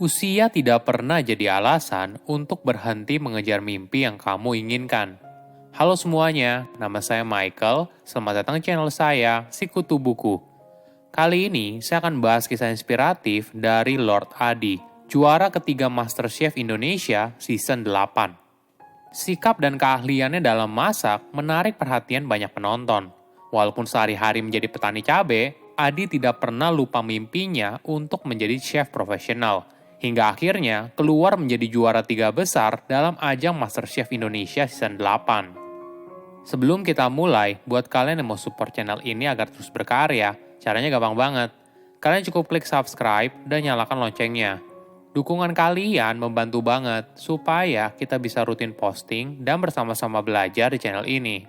Usia tidak pernah jadi alasan untuk berhenti mengejar mimpi yang kamu inginkan. Halo semuanya, nama saya Michael. Selamat datang di channel saya, Sikutu Buku. Kali ini saya akan bahas kisah inspiratif dari Lord Adi, juara ketiga MasterChef Indonesia season 8. Sikap dan keahliannya dalam masak menarik perhatian banyak penonton. Walaupun sehari-hari menjadi petani cabai, Adi tidak pernah lupa mimpinya untuk menjadi chef profesional. Hingga akhirnya keluar menjadi juara 3 besar dalam ajang MasterChef Indonesia season 8. Sebelum kita mulai, buat kalian yang mau support channel ini agar terus berkarya, caranya gampang banget. Kalian cukup klik subscribe dan nyalakan loncengnya. Dukungan kalian membantu banget supaya kita bisa rutin posting dan bersama-sama belajar di channel ini.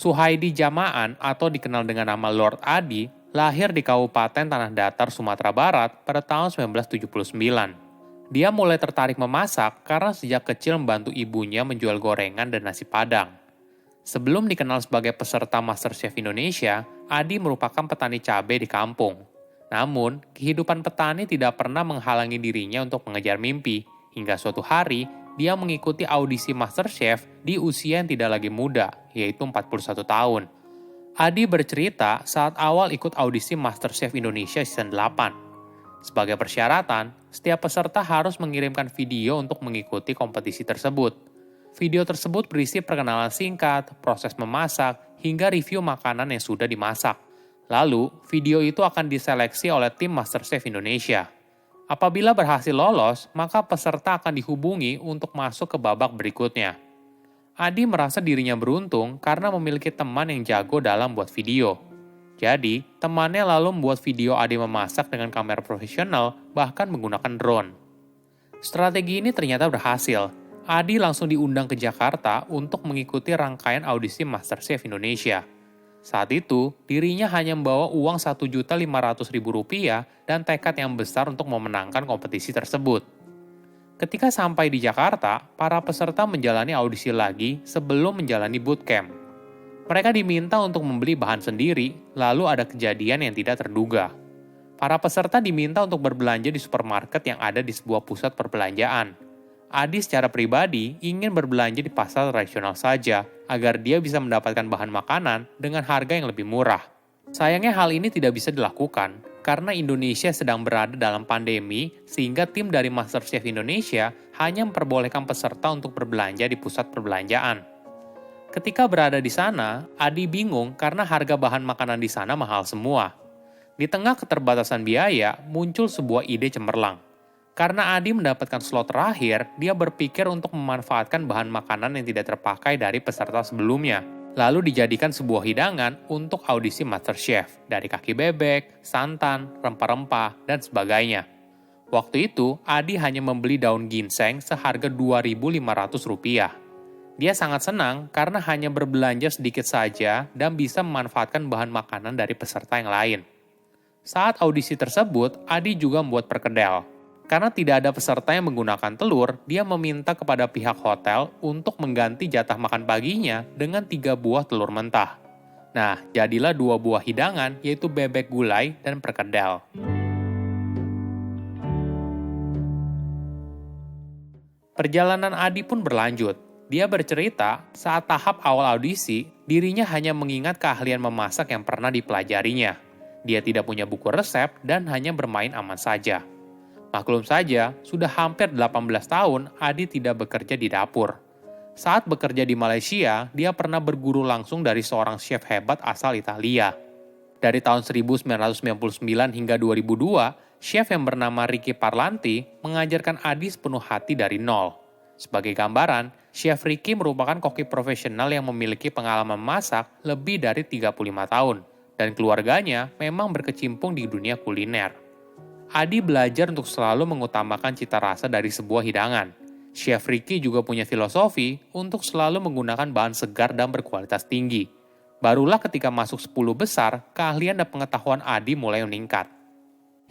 Suhaidi Jamaan atau dikenal dengan nama Lord Adi lahir di Kabupaten Tanah Datar, Sumatera Barat pada tahun 1979. Dia mulai tertarik memasak karena sejak kecil membantu ibunya menjual gorengan dan nasi padang. Sebelum dikenal sebagai peserta MasterChef Indonesia, Adi merupakan petani cabai di kampung. Namun, kehidupan petani tidak pernah menghalangi dirinya untuk mengejar mimpi, hingga suatu hari dia mengikuti audisi MasterChef di usia yang tidak lagi muda, yaitu 41 tahun. Adi bercerita saat awal ikut audisi MasterChef Indonesia season 8. Sebagai persyaratan, setiap peserta harus mengirimkan video untuk mengikuti kompetisi tersebut. Video tersebut berisi perkenalan singkat, proses memasak, hingga review makanan yang sudah dimasak. Lalu, video itu akan diseleksi oleh tim MasterChef Indonesia. Apabila berhasil lolos, maka peserta akan dihubungi untuk masuk ke babak berikutnya. Adi merasa dirinya beruntung karena memiliki teman yang jago dalam buat video. Jadi, temannya lalu membuat video Adi memasak dengan kamera profesional, bahkan menggunakan drone. Strategi ini ternyata berhasil. Adi langsung diundang ke Jakarta untuk mengikuti rangkaian audisi MasterChef Indonesia. Saat itu, dirinya hanya membawa uang Rp1.500.000 dan tekad yang besar untuk memenangkan kompetisi tersebut. Ketika sampai di Jakarta, para peserta menjalani audisi lagi sebelum menjalani bootcamp. Mereka diminta untuk membeli bahan sendiri, lalu ada kejadian yang tidak terduga. Para peserta diminta untuk berbelanja di supermarket yang ada di sebuah pusat perbelanjaan. Adi secara pribadi ingin berbelanja di pasar tradisional saja, agar dia bisa mendapatkan bahan makanan dengan harga yang lebih murah. Sayangnya hal ini tidak bisa dilakukan, karena Indonesia sedang berada dalam pandemi, sehingga tim dari MasterChef Indonesia hanya memperbolehkan peserta untuk berbelanja di pusat perbelanjaan. Ketika berada di sana, Adi bingung karena harga bahan makanan di sana mahal semua. Di tengah keterbatasan biaya, muncul sebuah ide cemerlang. Karena Adi mendapatkan slot terakhir, dia berpikir untuk memanfaatkan bahan makanan yang tidak terpakai dari peserta sebelumnya, lalu dijadikan sebuah hidangan untuk audisi MasterChef, dari kaki bebek, santan, rempah-rempah, dan sebagainya. Waktu itu, Adi hanya membeli daun ginseng seharga Rp2.500. Dia sangat senang karena hanya berbelanja sedikit saja dan bisa memanfaatkan bahan makanan dari peserta yang lain. Saat audisi tersebut, Adi juga membuat perkedel. Karena tidak ada peserta yang menggunakan telur, dia meminta kepada pihak hotel untuk mengganti jatah makan paginya dengan 3 buah telur mentah. Nah, jadilah 2 buah hidangan, yaitu bebek gulai dan perkedel. Perjalanan Adi pun berlanjut. Dia bercerita, saat tahap awal audisi, dirinya hanya mengingat keahlian memasak yang pernah dipelajarinya. Dia tidak punya buku resep dan hanya bermain aman saja. Maklum saja, sudah hampir 18 tahun Adi tidak bekerja di dapur. Saat bekerja di Malaysia, dia pernah berguru langsung dari seorang chef hebat asal Italia. Dari tahun 1999 hingga 2002, chef yang bernama Ricky Parlanti mengajarkan Adi sepenuh hati dari nol. Sebagai gambaran, chef Ricky merupakan koki profesional yang memiliki pengalaman masak lebih dari 35 tahun, dan keluarganya memang berkecimpung di dunia kuliner. Adi belajar untuk selalu mengutamakan cita rasa dari sebuah hidangan. Chef Ricky juga punya filosofi untuk selalu menggunakan bahan segar dan berkualitas tinggi. Barulah ketika masuk 10 besar, keahlian dan pengetahuan Adi mulai meningkat.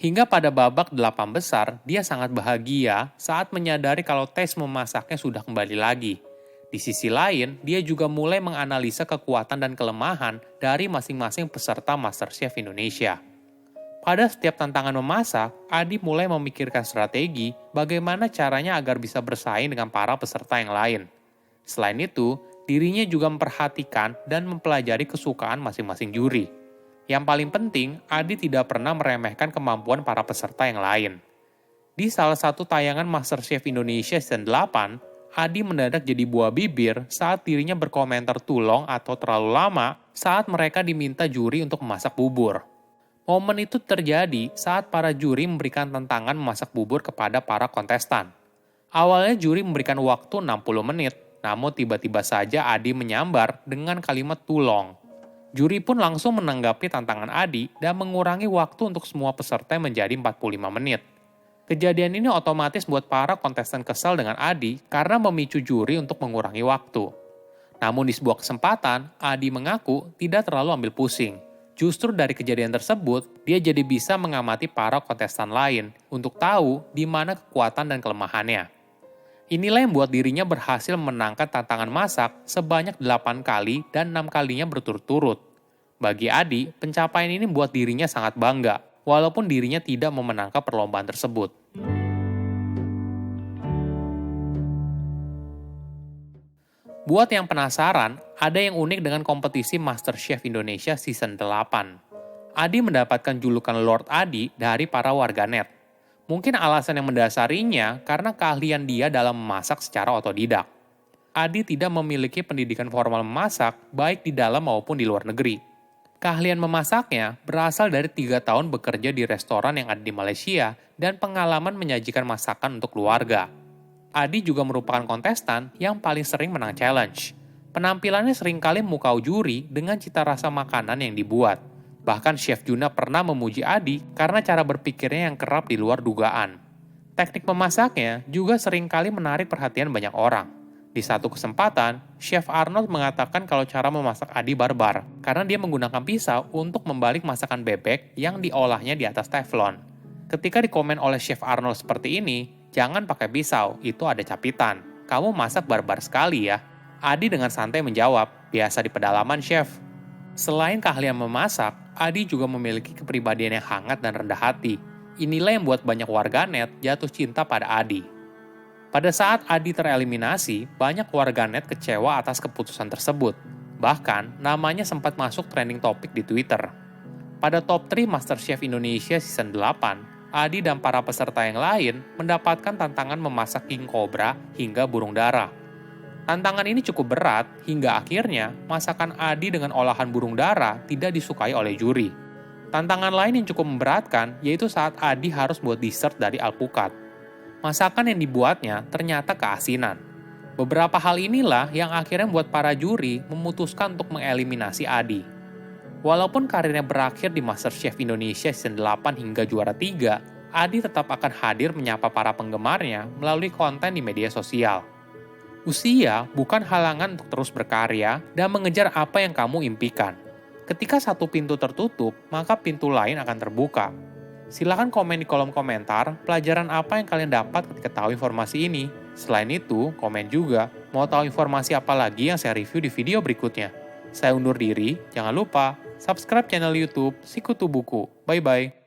Hingga pada babak 8 besar, dia sangat bahagia saat menyadari kalau tes memasaknya sudah kembali lagi. Di sisi lain, dia juga mulai menganalisa kekuatan dan kelemahan dari masing-masing peserta MasterChef Indonesia. Pada setiap tantangan memasak, Adi mulai memikirkan strategi bagaimana caranya agar bisa bersaing dengan para peserta yang lain. Selain itu, dirinya juga memperhatikan dan mempelajari kesukaan masing-masing juri. Yang paling penting, Adi tidak pernah meremehkan kemampuan para peserta yang lain. Di salah satu tayangan MasterChef Indonesia season 8, Adi mendadak jadi buah bibir saat dirinya berkomentar tulong atau terlalu lama saat mereka diminta juri untuk memasak bubur. Momen itu terjadi saat para juri memberikan tantangan memasak bubur kepada para kontestan. Awalnya juri memberikan waktu 60 menit, namun tiba-tiba saja Adi menyambar dengan kalimat tulong. Juri pun langsung menanggapi tantangan Adi dan mengurangi waktu untuk semua peserta menjadi 45 menit. Kejadian ini otomatis buat para kontestan kesal dengan Adi karena memicu juri untuk mengurangi waktu. Namun di sebuah kesempatan, Adi mengaku tidak terlalu ambil pusing. Justru dari kejadian tersebut, dia jadi bisa mengamati para kontestan lain untuk tahu di mana kekuatan dan kelemahannya. Inilah yang membuat dirinya berhasil memenangkan tantangan masak sebanyak 8 kali dan 6 kalinya berturut-turut. Bagi Adi, pencapaian ini membuat dirinya sangat bangga, walaupun dirinya tidak memenangkan perlombaan tersebut. Buat yang penasaran, ada yang unik dengan kompetisi MasterChef Indonesia Season 8. Adi mendapatkan julukan Lord Adi dari para warganet. Mungkin alasan yang mendasarinya karena keahlian dia dalam memasak secara otodidak. Adi tidak memiliki pendidikan formal memasak, baik di dalam maupun di luar negeri. Keahlian memasaknya berasal dari 3 tahun bekerja di restoran yang ada di Malaysia dan pengalaman menyajikan masakan untuk keluarga. Adi juga merupakan kontestan yang paling sering menang challenge. Penampilannya seringkali memukau juri dengan cita rasa makanan yang dibuat. Bahkan Chef Juna pernah memuji Adi karena cara berpikirnya yang kerap di luar dugaan. Teknik memasaknya juga seringkali menarik perhatian banyak orang. Di satu kesempatan, Chef Arnold mengatakan kalau cara memasak Adi barbar karena dia menggunakan pisau untuk membalik masakan bebek yang diolahnya di atas teflon. Ketika dikomen oleh Chef Arnold seperti ini, jangan pakai pisau, itu ada capitan. Kamu masak barbar sekali ya. Adi dengan santai menjawab, biasa di pedalaman chef. Selain keahlian memasak, Adi juga memiliki kepribadian yang hangat dan rendah hati. Inilah yang membuat banyak warganet jatuh cinta pada Adi. Pada saat Adi tereliminasi, banyak warganet kecewa atas keputusan tersebut. Bahkan, namanya sempat masuk trending topik di Twitter. Pada top 3 MasterChef Indonesia Season 8, Adi dan para peserta yang lain mendapatkan tantangan memasak king cobra hingga burung dara. Tantangan ini cukup berat hingga akhirnya masakan Adi dengan olahan burung dara tidak disukai oleh juri. Tantangan lain yang cukup memberatkan yaitu saat Adi harus buat dessert dari alpukat. Masakan yang dibuatnya ternyata keasinan. Beberapa hal inilah yang akhirnya membuat para juri memutuskan untuk mengeliminasi Adi. Walaupun karirnya berakhir di MasterChef Indonesia Season 8 hingga juara 3, Adi tetap akan hadir menyapa para penggemarnya melalui konten di media sosial. Usia bukan halangan untuk terus berkarya dan mengejar apa yang kamu impikan. Ketika satu pintu tertutup, maka pintu lain akan terbuka. Silahkan komen di kolom komentar pelajaran apa yang kalian dapat ketika tahu informasi ini. Selain itu, komen juga mau tahu informasi apa lagi yang saya review di video berikutnya. Saya undur diri, jangan lupa subscribe channel YouTube Sikutu Buku. Bye-bye.